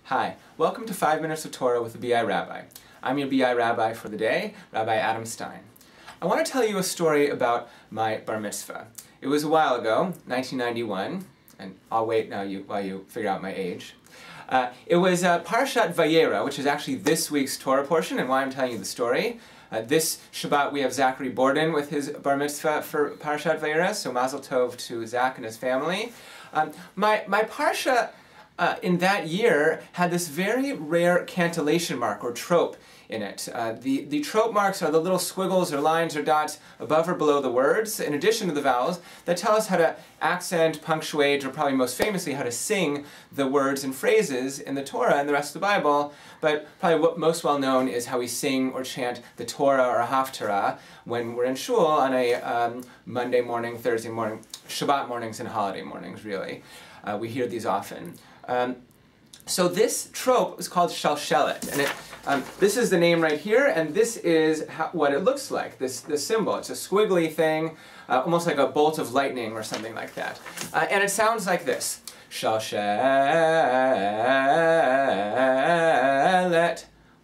Hi, welcome to 5 Minutes of Torah with the BI Rabbi. I'm your BI Rabbi for the day, Rabbi Adam Stein. I want to tell you a story about my bar mitzvah. It was a while ago, 1991, and I'll wait now while you figure out my age. It was Parashat Vayera, which is actually this week's Torah portion, and why I'm telling you the story. This Shabbat we have Zachary Borden with his bar mitzvah for Parashat Vayera, so Mazel Tov to Zach and his family. My parsha in that year had this very rare cantillation mark, or trope, in it. The trope marks are the little squiggles or lines or dots above or below the words, in addition to the vowels, that tell us how to accent, punctuate, or probably most famously how to sing the words and phrases in the Torah and the rest of the Bible. But probably what most well known is how we sing or chant the Torah or Haftarah when we're in shul on a Monday morning, Thursday morning, Shabbat mornings and holiday mornings, really. We hear these often. So this trope is called shalshelet, and this is the name right here, and this is what it looks like, this symbol. It's a squiggly thing, almost like a bolt of lightning or something like that. And it sounds like this. Shalshelet.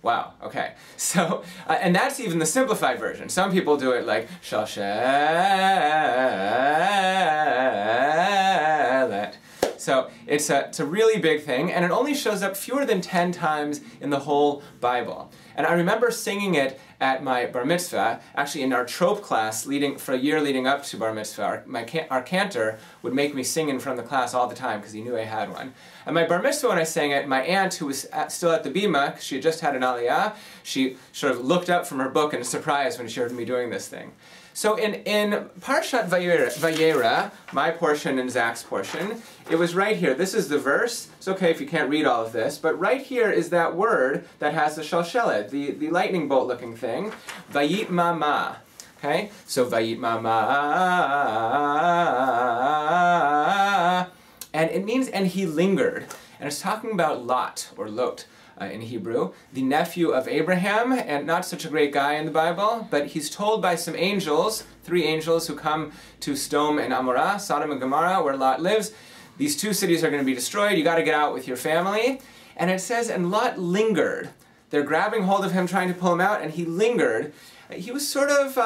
Wow, okay. So, and that's even the simplified version. Some people do it like shalshelet. So it's a really big thing, and it only shows up fewer than 10 times in the whole Bible. And I remember singing it at my bar mitzvah, actually in our trope class for a year leading up to bar mitzvah. Our cantor would make me sing in front of the class all the time because he knew I had one. At my bar mitzvah, when I sang it, my aunt, who was still at the bima, because she had just had an aliyah, she sort of looked up from her book in a surprise when she heard me doing this thing. So in Parshat Vayera, my portion and Zach's portion, it was right here. This is the verse. It's okay if you can't read all of this, but right here is that word that has the shalshelet, the lightning bolt looking thing, vayitmama. Okay? So vayitmama. And it means, and he lingered. And it's talking about Lot, or Lot. In Hebrew, the nephew of Abraham, and not such a great guy in the Bible, but he's told by some angels, 3 angels who come to Sodom and Amorah, Sodom and Gomorrah, where Lot lives. These 2 cities are going to be destroyed. You got to get out with your family. And it says, and Lot lingered. They're grabbing hold of him, trying to pull him out, and he lingered. He was sort of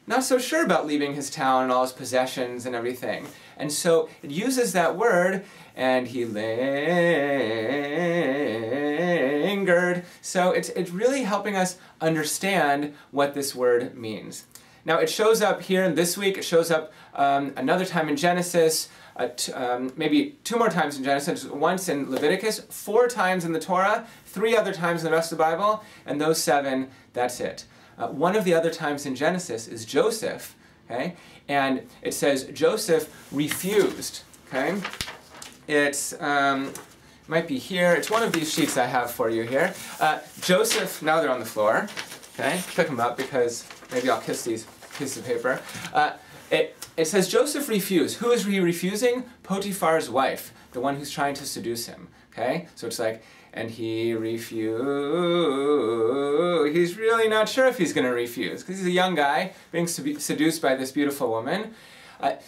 not so sure about leaving his town and all his possessions and everything. And so it uses that word, and he lingered. So it's really helping us understand what this word means. Now it shows up here, and this week it shows up another time in Genesis, maybe 2 more times in Genesis, once in Leviticus, 4 times in the Torah, 3 other times in the rest of the Bible, and those 7, that's it. One of the other times in Genesis is Joseph, okay? And it says Joseph refused, okay? It's, might be here. It's one of these sheets I have for you here. Joseph, now they're on the floor, okay? Pick them up because maybe I'll kiss these pieces of paper. It says Joseph refused. Who is he refusing? Potiphar's wife, the one who's trying to seduce him, okay? So it's like, and he refused. He's really not sure if he's going to refuse, because he's a young guy being seduced by this beautiful woman.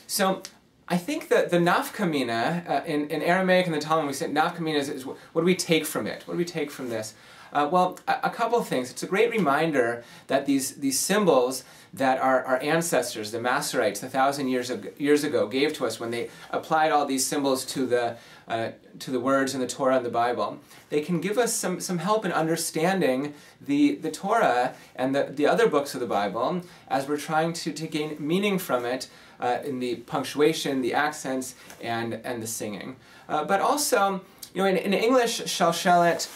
So I think that the nafkamina, in Aramaic and the Talmud, we say nafkamina is what do we take from it? What do we take from this? Well, a couple of things. It's a great reminder that these symbols that our ancestors, the Masoretes, 1,000 years ago, gave to us when they applied all these symbols to the words in the Torah and the Bible, they can give us some help in understanding the Torah and the other books of the Bible as we're trying to gain meaning from it in the punctuation, the accents, and the singing. But also, you know, in English, shalshelet,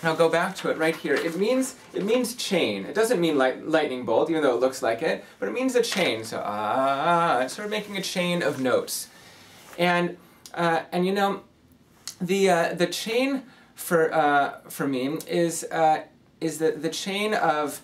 I'll go back to it right here. It means chain. It doesn't mean lightning bolt, even though it looks like it, but it means a chain. So it's sort of making a chain of notes, and you know, the chain for me is the chain of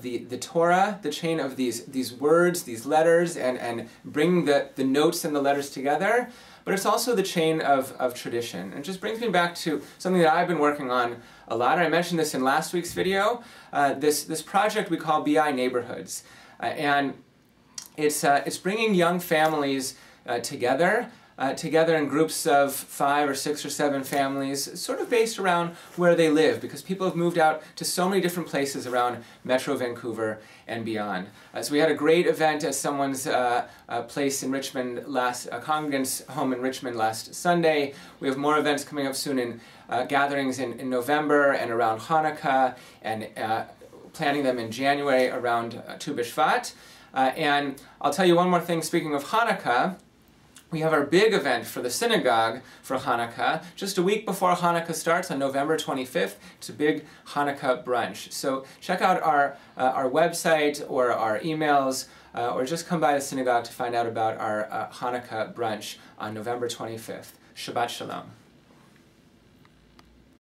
the Torah, the chain of these words, these letters, and bringing the notes and the letters together. But it's also the chain of tradition. And it just brings me back to something that I've been working on a lot. I mentioned this in last week's video. This project we call BI Neighborhoods, and it's bringing young families together together in groups of 5 or 6 or 7 families, sort of based around where they live, because people have moved out to so many different places around Metro Vancouver and beyond. So we had a great event at someone's place in Richmond, a congregant's home in Richmond last Sunday. We have more events coming up soon in gatherings in November and around Hanukkah, and planning them in January around Tu B'Shvat. And I'll tell you one more thing, speaking of Hanukkah. We have our big event for the synagogue for Hanukkah just a week before Hanukkah starts on November 25th. It's a big Hanukkah brunch. So check out our website or our emails, or just come by the synagogue to find out about our Hanukkah brunch on November 25th. Shabbat Shalom.